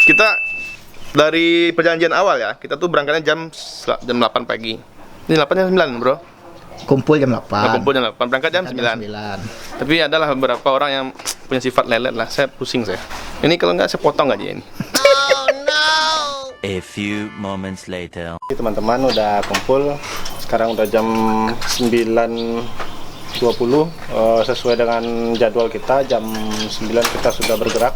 Kita dari perjanjian awal ya, kita tuh berangkatnya jam 8 pagi. Ini 8 jam 9 bro. Kumpul jam 8. Kumpul jam 8, berangkat jam 9. Tapi adalah beberapa orang yang punya sifat lelet lah, saya pusing saya. Ini kalau nggak saya potong aja ini. Oh no. A few moments later. Teman-teman udah kumpul, sekarang udah jam 9.20, sesuai dengan jadwal kita, jam 9 kita sudah bergerak.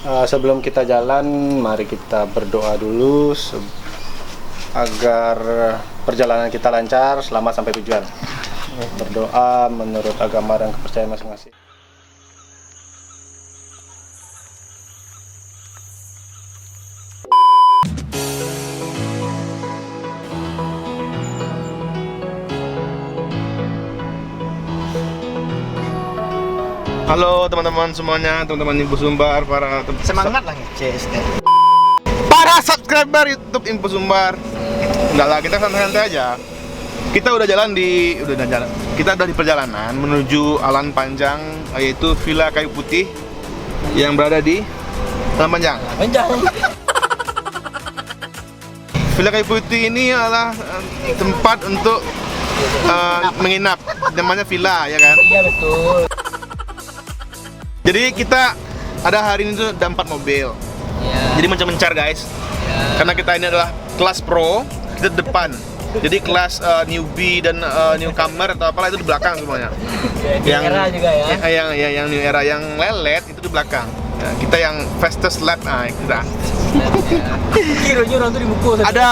Sebelum kita jalan, mari kita berdoa dulu agar perjalanan kita lancar, selamat sampai tujuan. Berdoa menurut agama dan kepercayaan masing-masing. Halo teman-teman semuanya, teman-teman Info Sumbar, para Semangat lah nge-CS. para subscriber YouTube Info Sumbar. Enggak lah, kita santai-santai aja. Kita udah di perjalanan menuju Alan Panjang, yaitu Villa Kayu Putih yang berada di Alan Panjang. Villa Kayu Putih ini adalah tempat untuk menginap, namanya villa ya kan? Iya betul. Jadi kita ada hari ini tuh ada 4 mobil. Jadi mencar guys. Karena kita ini adalah kelas pro, kita di depan. Jadi kelas newbie dan newcomer atau apalah itu di belakang semuanya. Yang era juga ya. Yang new era yang lelet itu di belakang. Ya, kita yang fastest lap kita. Kira-kira tuh di buku. Ada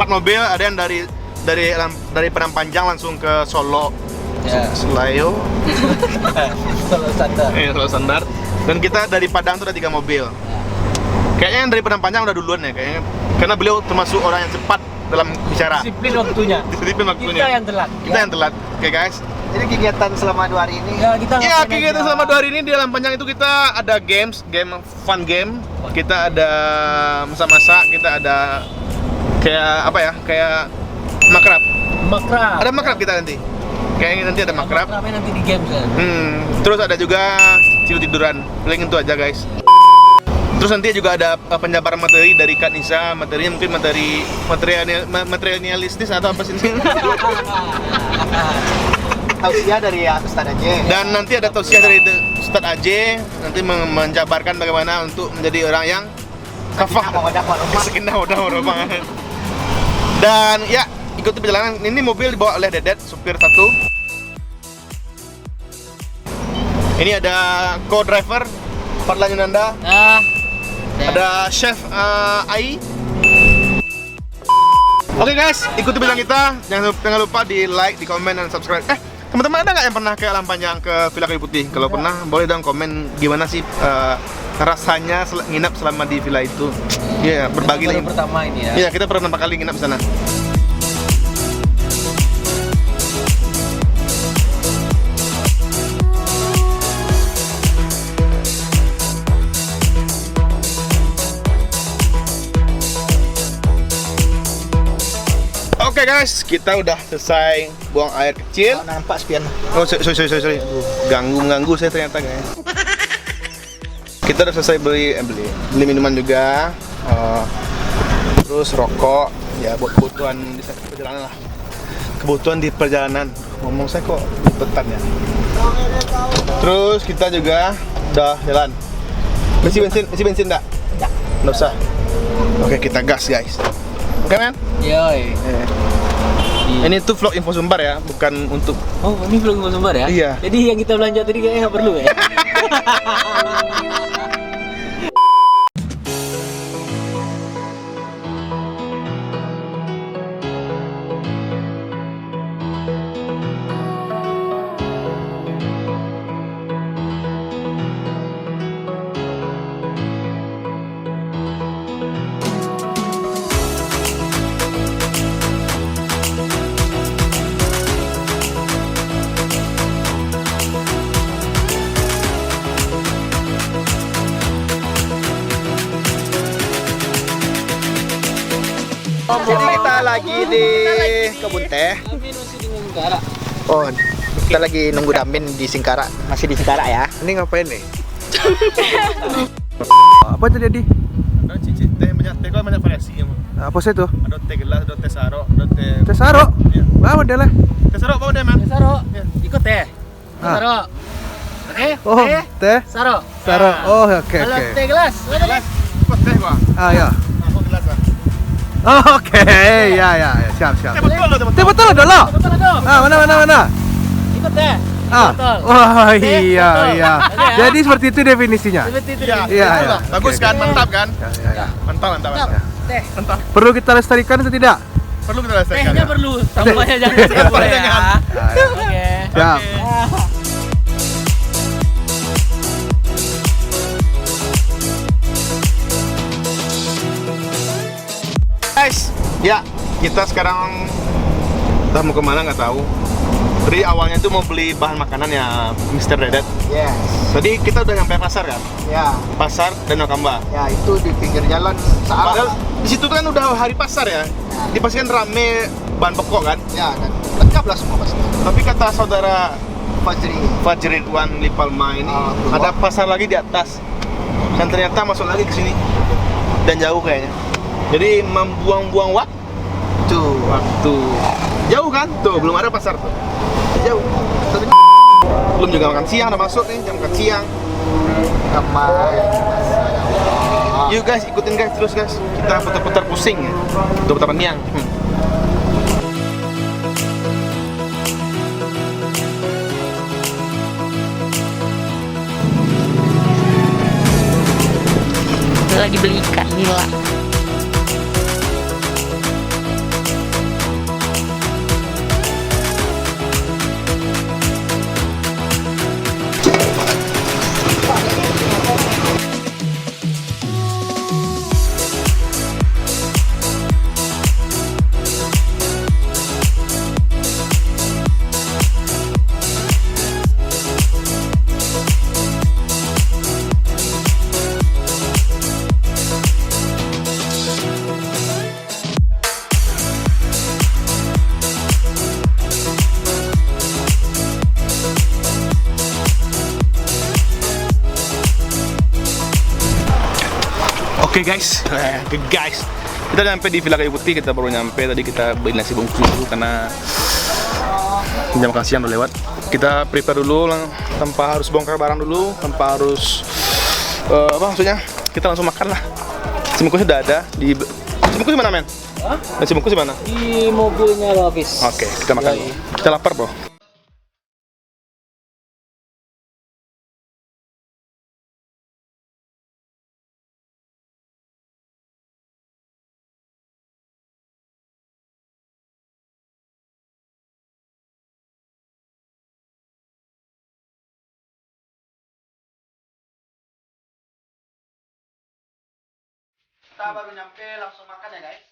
4 mobil, ada yang dari Padang Panjang langsung ke Solo. Selayo. Solo standar. Dan kita dari Padang tuh ada 3 mobil. Kayaknya yang dari Padang Panjang udah duluan ya kayaknya. Karena beliau termasuk orang yang cepat dalam bicara. Disiplin waktunya. Kita yang telat. Oke guys. Jadi kegiatan selama 2 hari ini. Kegiatan selama 2 hari ini di Alam Panjang itu kita ada fun game. Kita ada masak-masak, kita ada kayak apa ya? Kayak makrab. Ada makrab kita nanti. Kayaknya nanti ada makrab. Makrabnya nanti di game kan. Terus ada juga tidur-tiduran. Paling itu aja guys. Terus nanti juga ada penjabaran materi dari Kak Nisa. Materinya mungkin materialistis atau apa sih? Tausiah dari Ustadz Aje. Dan nanti ada tausiah dari Ustadz Aje. Nanti menjabarkan bagaimana untuk menjadi orang yang kafah. Sakinah mawaddah warahmah. Dan ya, ikuti perjalanan. Ini mobil dibawa oleh Dedet, supir 1. Ini ada co-driver Fadlan Yunanda. Ada chef Ai. Oke guys, ikuti perjalanan kita. Jangan lupa di like, di komen, dan subscribe. Teman-teman ada nggak yang pernah ke Alam Panjang ke Villa Kayu Putih? Kalau pernah, boleh dong komen gimana sih rasanya nginap selama di villa itu. Iya, berbagi lagi. Pertama ini ya. Iya, kita pernah 4 kali nginap di sana. Oke guys, kita udah selesai buang air kecil. Nampak spion. Oh, sorry. Mengganggu saya ternyata guys. Kita udah selesai beli minuman juga. Terus rokok, ya buat kebutuhan di perjalanan lah. Kebutuhan di perjalanan. Ngomong saya kok betan ya. Terus kita juga udah jalan. Isi bensin enggak? Enggak usah. Oke, kita gas guys. Oke men? Yoi. Ini tuh vlog Info Sumbar ya, bukan untuk. Oh, ini vlog Info Sumbar ya? Iya. Jadi yang kita belanja tadi kayaknya nggak perlu ya? Jadi kita lagi di kebun teh. Oh, kita lagi nunggu Damin di Singkara. Masih di Singkara ya? Ini ngapain nih? Apa itu jadi? Ada cicit teh banyak teh kan banyak variasi ya. Apa sih itu? Ada teh gelas, ada teh saro, ada teh. Teh saro. Iya. Bawa deh lah. Teh saro mau deh, Man? Saro, Iya. ikut teh. Ah. Saro. Oke, Oh, teh Saro. saro. Oh, oke Kalau oke. teh gelas, Gelas. Ikut teh gua. Ah ya. Aku gelas lah. Oh, oke, ya ya ya, siap siap. Teh betul loh, teh Teh betul dulu. betul dong. Ah, mana? Ikut teh. Ah, Betul. wah Teh, iya betul. iya. Oke, ya. Jadi seperti itu definisinya. Seperti itu. Iya, deh. Iya, betul iya. lah. Bagus Oke, kan, oke. mantap kan? Ya, ya, ya. Mantap, mantap, Mantap. mantap. Teh. Mantap. Perlu kita lestarikan atau tidak? Perlu kita lestarikan. Tehnya ya? perlu, tambahnya jangan Tambahnya boleh ya. jangan. Ya, ya. Oke. Siap. Guys, ya kita sekarang entah mau kemana nggak tahu. Jadi awalnya tuh mau beli bahan makanan ya Mr. Dedet. Yes. Tadi kita udah nyampe pasar kan? Ya, Pasar Danau Kamba. ya itu di pinggir jalan Padahal di situ kan udah hari pasar ya. Dipastikan rame bahan pokok kan. Ya, dan lengkap lah semua pasti. Tapi kata saudara Fajri. Fajri Ridwan Lipalma ini betul. ada pasar lagi di atas. Dan ternyata masuk lagi ke sini. Dan jauh kayaknya. Jadi membuang-buang waktu. Jauh kan? Tuh, belum ada pasar tuh. Jauh. Belum juga makan siang, udah masuk nih jam makan siang. Yuk guys, ikutin guys terus guys. Kita putar-putar pusing ya. Tuh putar niang. Lagi beli ikan nila. Oke guys, kita udah nyampe di Villa Kayu Putih. Kita baru nyampe, tadi kita beli nasi bungkus dulu karena jam makan siang udah lewat. Kita prepare dulu tanpa harus bongkar barang dulu, tanpa harus apa maksudnya, kita langsung makan lah. Nasi bungkusnya udah ada di nasi bungkus di mana, men? Hah? Nasi bungkus di mana? Di mobilnya lo habis. Oke, kita makan. Kita lapar, bro. Kita baru nyampe langsung makan ya guys.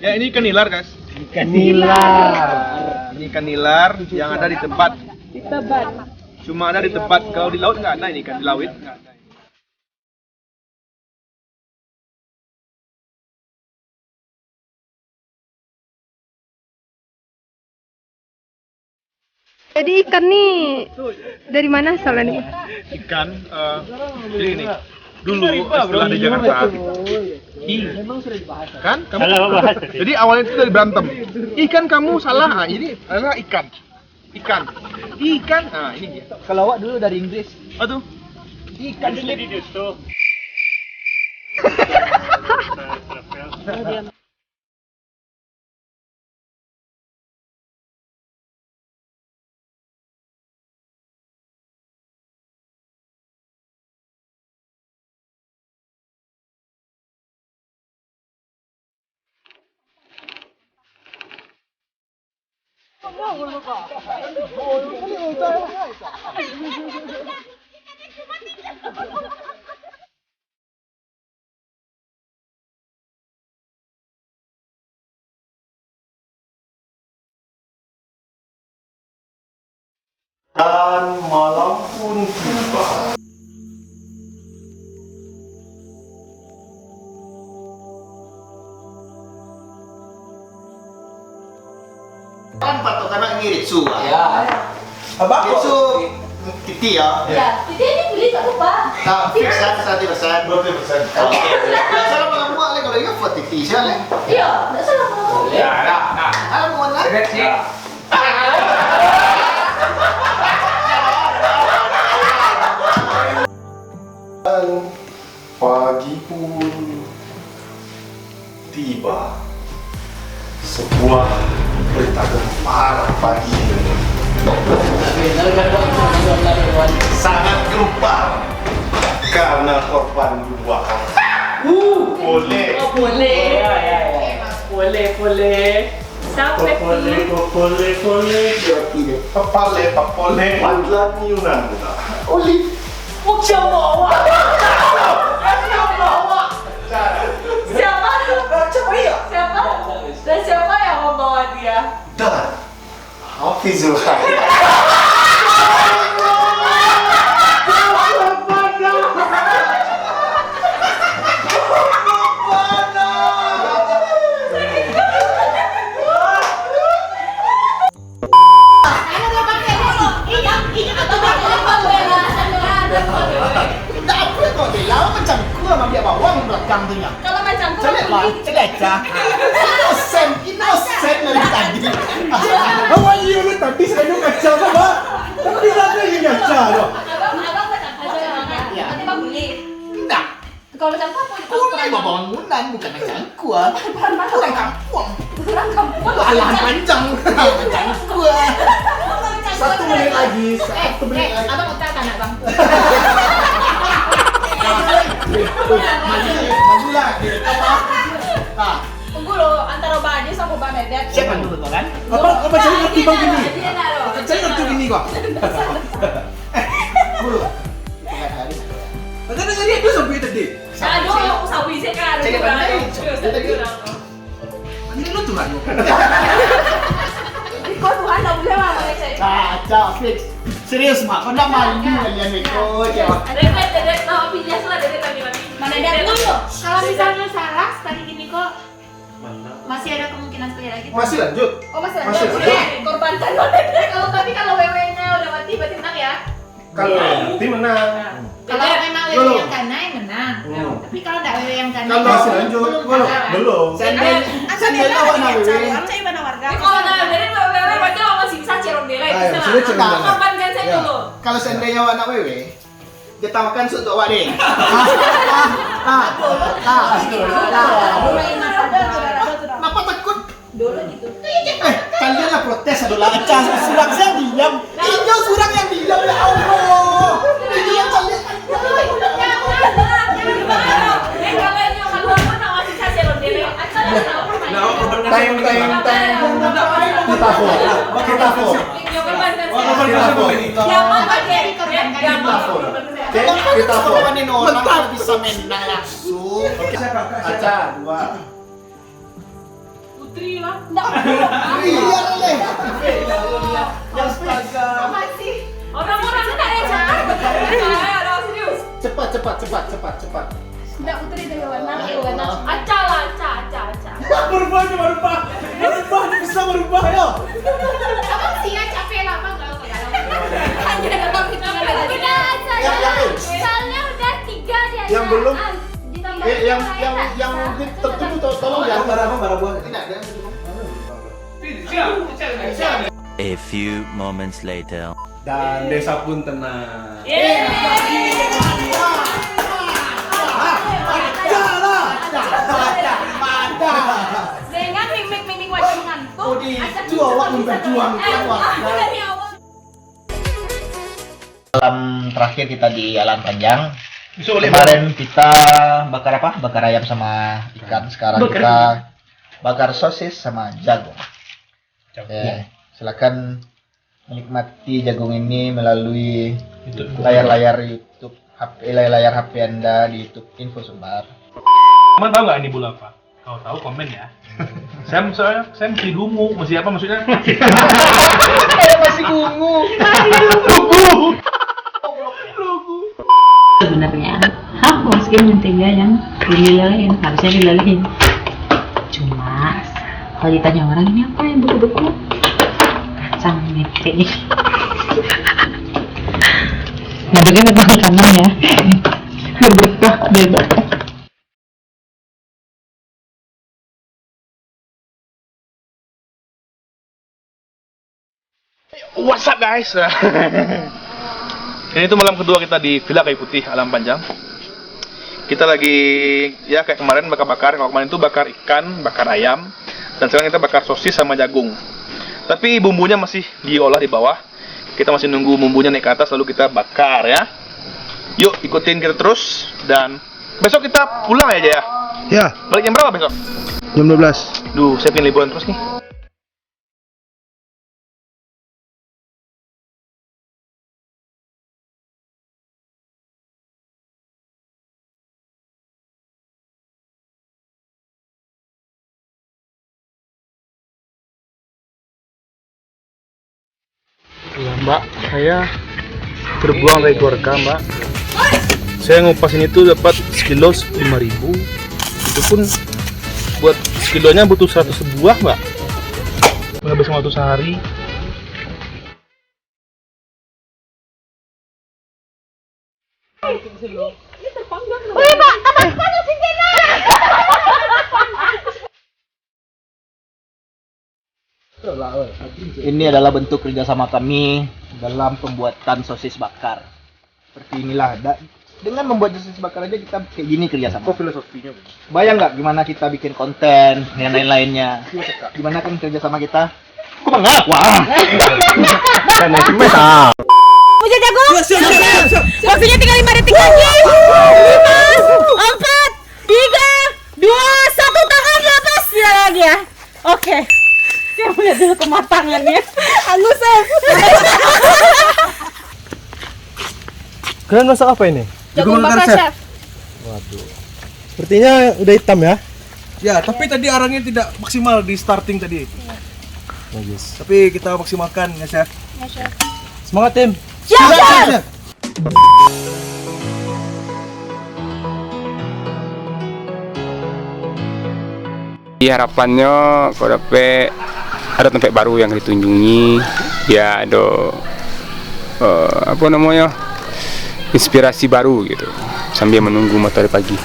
Ya, ini ikan nilar, guys. Ikan nila. Ini ikan nilar yang ada di tempat. Cuma ada di tempat. Kalau di laut nggak ada ini ikan di laut. Nggak ada. Jadi ikan nih dari mana asalnya nih? Ikan jadi ini dulu setelah di Jakarta kan kamu jadi awalnya itu dari berantem ikan kamu salah, nah ini adalah ikan nah ini dia. Kalau awak dulu dari Inggris. Aduh, Ikan slip. Dan malam pun tiba. Kan patokan ngirit su. Apa kok? Itu titi ya. Ya, jadi ini beli tak lupa. Nah, fix kan 100%. 20%. Oke. Nggak salah mau buat lagi kalau ingat buat titi sih lah. Iya, tak salah mau. Ya, nah. Ada mau lah. Dan pagi pun tiba. Sebuah berita gempar pagi ini. Sangat gempar karena korban dua orang. Boleh. Oh, boleh. Boleh. Sampai Papale, Padlan Yunan. Oli. Siapa? Dan siapa yang membawa dia? Dan Hafizul Khair. Tak apa kau dia. Lawan macam gua sama dia bawang belakang tu nya. Kalau macam kau Celek lah, celek cah. Innocent dari tadi. Awak you lu tadi saya nak kacau apa? Tapi ada yang kacau loh. abang macam kau jangan. Ya. Nanti bang beli. Tidak. Kalau macam kau Kau ni bawa bangunan bukan macam gua. Orang kampung. orang kampung. Alam panjang. Macam gua. 1 menit lagi, 1 menit lagi. Abang utang anak bang. Maju lagi. Nah, Tunggu lo antara Bang Adi sama Bang Medet. siapa dulu tu kan? Apa saya ngerti bang gini? Dia nak lo. Saya ngerti gini kok. Dulu. Bukan hari. Ada dengar dia tu sampai tadi. Aduh, aku sawi saya kan. Cakap pandai. Ini lu tuh kan. Kau Tuhan tak boleh lah saya. Caca, fix. Serius mak, kau nak malu kalian itu jawab. Dedek, nama pilih lah dedek tadi mati. Mana dia tunggu. Kalau misalnya salah tadi gini kok masih ada kemungkinan sekali lagi. Masih lanjut. Oh masih Masih ada. lanjut. Korbankan lo dedek. Kalau tapi kalau wewe-nya udah mati berarti menang ya. Kalau nanti menang. Kalau memang wewe Belum. yang kanan yang menang. Hmm. Tapi kalau enggak wewe yang kanan Kalau masih lanjut, belum. Belum. Sendiri awak nak wewe. Kalau dah dedek wewe berarti lo masih bisa cerong dia lagi. Ayo, sudah cerong dia. Korbankan saya Ya. dulu. Kalau seandainya awak nak wewe, dia tawarkan untuk awak deh. Kenapa takut? dulu gitu. Kalianlah protes adalah acah surang saya diam. Ini surang yang diam ya Allah. Ini yang kalian. Kita fokus orang bisa menang langsung. Aca, 2. Putri lah. Iya leh. Masih. Orang-orang itu tak ada cara. Serius. Cepat. Enggak putri dari warna warna. Aca lah, aca. Berubah dia bisa berubah ya. Abang sih ya capek lah bang kalau hanya dalam hitungan aja. Misalnya udah 3 dia. Yang belum. Yang tertentu tolong ya. Barang buah. Tidak ada. A few moments later. Dan desa pun tenang. Dengan mimik wajah mengantuk. Oh di itu awak berjuang awak. Malam terakhir kita di Alam Panjang. Kemarin kita bakar apa? Bakar ayam sama ikan. Sekarang kita bakar sosis sama jagung. Oke, silakan menikmati jagung ini melalui layar YouTube, layar HP Anda di YouTube Info Sumbar. Kamu tahu nggak ini bola apa? Kalau tahu komen ya. Saya masih dungu, masih apa maksudnya? Masih ungu. Sebenarnya hak masukin mentega yang dilelehin, harusnya dilelehin. Cuma kalau ditanya orang ini apa yang beku-beku, kacang mete. Ngaduknya memang kanan ya. Berberkah, berberkah. What's up guys? Ini tuh malam kedua kita di Villa Kayu Putih Alam Panjang. Kita lagi ya kayak kemarin bakar-bakar. Kalau kemarin tuh bakar ikan, bakar ayam, dan sekarang kita bakar sosis sama jagung. Tapi bumbunya masih diolah di bawah. Kita masih nunggu bumbunya naik ke atas lalu kita bakar ya. Yuk ikutin kita terus dan besok kita pulang aja ya. Ya, Balik jam berapa besok? jam 12. Duh, saya pengen liburan terus nih. Ya, Mbak, saya terbuang dari keluarga, Mbak. Saya ngupas ini tuh dapat sekilo 5.000. Itu pun buat sekilonya butuh 100 buah, Mbak. Habis waktu sehari. Ini adalah bentuk kerjasama kami dalam pembuatan sosis bakar. Seperti inilah. Dengan membuat sosis bakar aja kita kayak gini kerjasama. Apa filosofinya? Bayang nggak gimana kita bikin konten yang lain-lainnya? Gimana kan kerjasama kita? Aku mengap, wah. Puja jagung? Waktunya tinggal 5 detik lagi. 5, 4, 3, 2, 1, tangan lepas. Tidak lagi ya. Oke. Saya lihat dulu kematangannya. Angus, Chef. Kalian masak apa ini? Jagung bakar, Chef. Sepertinya udah hitam ya? Ya, tapi tadi arangnya tidak maksimal di starting tadi. Bagus. Tapi kita maksimalkan ya, Chef. Ya, Chef. Semangat tim. Siap, Chef. Harapannya kalau dapat ada tempat baru yang ditunjungi, ya ada apa namanya, inspirasi baru gitu sambil menunggu matahari pagi.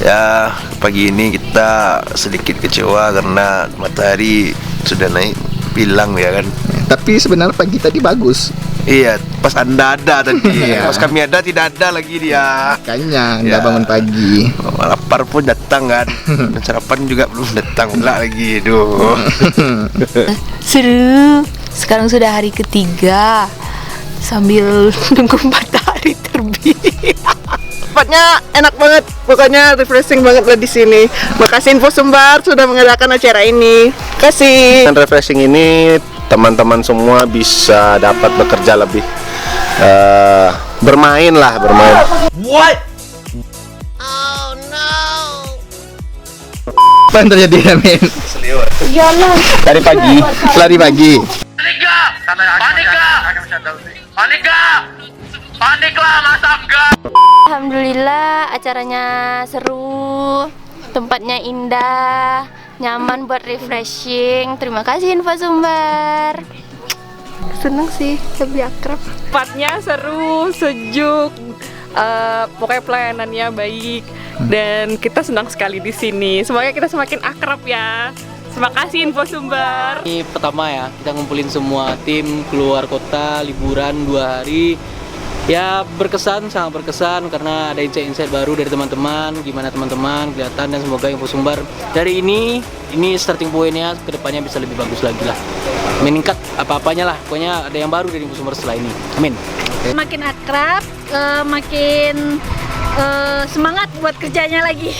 Ya, pagi ini kita sedikit kecewa karena matahari sudah naik hilang ya kan. Tapi sebenarnya pagi tadi bagus. Iya, pas Anda ada tadi. Pas kami ada tidak ada lagi dia. Makanya nggak bangun pagi. Lapar pun datang kan. Dan sarapan juga belum datang pula lagi. Duh. Seru. Sekarang sudah hari ketiga sambil nunggu matahari terbit. Tempatnya enak banget, pokoknya refreshing banget lah di sini. Makasih Info Sumbar sudah mengadakan acara ini. Kasih. Dengan refreshing ini teman-teman semua bisa dapat bekerja lebih bermain. What? Apa yang terjadi, Amin? Dari pagi. Alhamdulillah acaranya seru, tempatnya indah, nyaman buat refreshing. Terima kasih Info Sumbar. Seneng sih, lebih akrab. Tempatnya seru, sejuk. Pokoknya pelayanannya baik dan kita senang sekali di sini. Semoga kita semakin akrab ya. Terima kasih Info Sumbar. Ini pertama ya, kita ngumpulin semua tim keluar kota liburan 2 hari. Ya berkesan, sangat berkesan karena ada insight-insight baru dari teman-teman. Gimana teman-teman kelihatan, dan semoga Info Sumbar dari ini starting point-nya kedepannya bisa lebih bagus lagi lah. Meningkat apa-apanya lah, pokoknya ada yang baru dari Info Sumbar setelah ini. Amin. Makin akrab, makin semangat buat kerjanya lagi.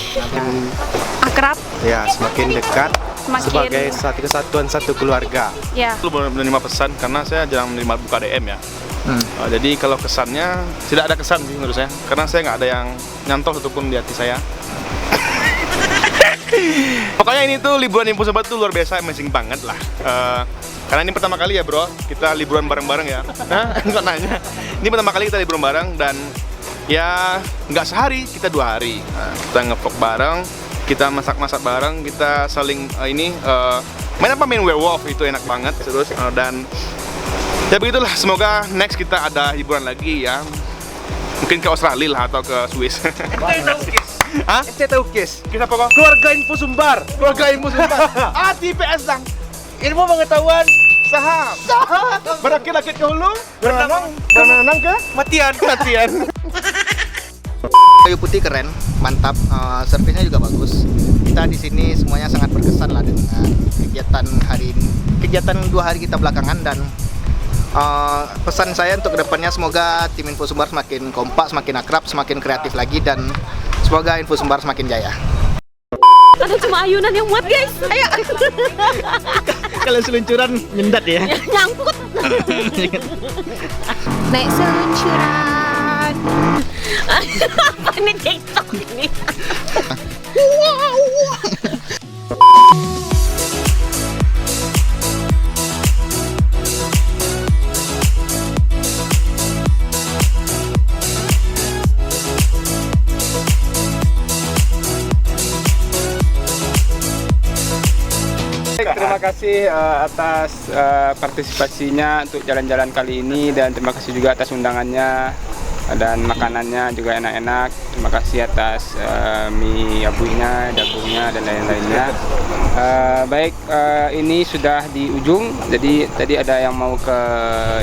Akrab. Ya, semakin dekat. Sebagai satu kesatuan, satu keluarga. Ya. Lu belum menerima pesan karena saya jarang menerima buka DM ya. Jadi kalau kesannya tidak ada kesan sih menurut saya, karena saya nggak ada yang nyantol satupun di hati saya. Pokoknya ini tuh liburan Info Sobat tuh luar biasa, amazing banget lah. Karena ini pertama kali ya bro, kita liburan bareng-bareng ya. Hah? Kok nanya? Ini pertama kali kita liburan bareng dan ya nggak sehari, kita 2 hari. Nah, kita ngevlog bareng, kita masak-masak bareng, kita saling main werewolf itu enak banget terus dan ya begitulah. Semoga next kita ada hiburan lagi ya. Mungkin ke Australia lah atau ke Swiss. Hah? Ente tahu Kis? Kis apa kok? Keluarga Info Sumbar. Keluarga Info Sumbar. TPS dang. Ilmu pengetahuan saham. Berakit-akit ke hulu, berenang ke matian. Kayu putih keren, mantap. Servisnya juga bagus. Kita di sini semuanya sangat berkesan lah dengan kegiatan hari ini. Kegiatan 2 hari kita belakangan dan pesan saya untuk kedepannya semoga tim Info Sumbar semakin kompak, semakin akrab, semakin kreatif lagi dan semoga Info Sumbar semakin jaya. Ada cuma ayunan yang muat guys. Ayo. Kalau seluncuran nyendat ya. Nyangkut. Naik seluncuran. Apa ini TikTok ini? Terima kasih atas partisipasinya untuk jalan-jalan kali ini dan terima kasih juga atas undangannya dan makanannya juga enak-enak. Terima kasih atas mie abuinya, dagungnya dan lain-lainnya. Baik, ini sudah di ujung. Jadi tadi ada yang mau ke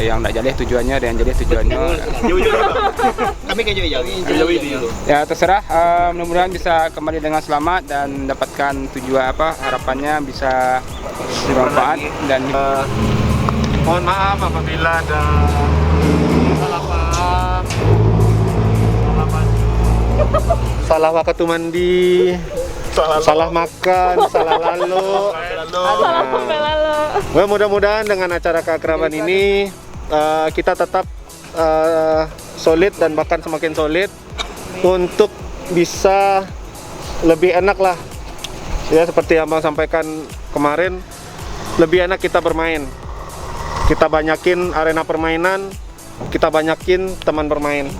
yang tidak jaleh tujuannya, ada yang jaleh tujuannya. Kami ke jauh-jauh. Ya terserah. Mudah-mudahan bisa kembali dengan selamat dan dapatkan tujuan harapannya bisa bermanfaat dan Mohon maaf apabila ada salah paham, salah waktu mandi, salah makan, salah lalu. Well, mudah-mudahan dengan acara keakraban ini kita tetap solid dan bahkan semakin solid untuk bisa lebih enak lah. Ya seperti yang Abang sampaikan kemarin, lebih enak kita bermain. Kita banyakin arena permainan, kita banyakin teman bermain.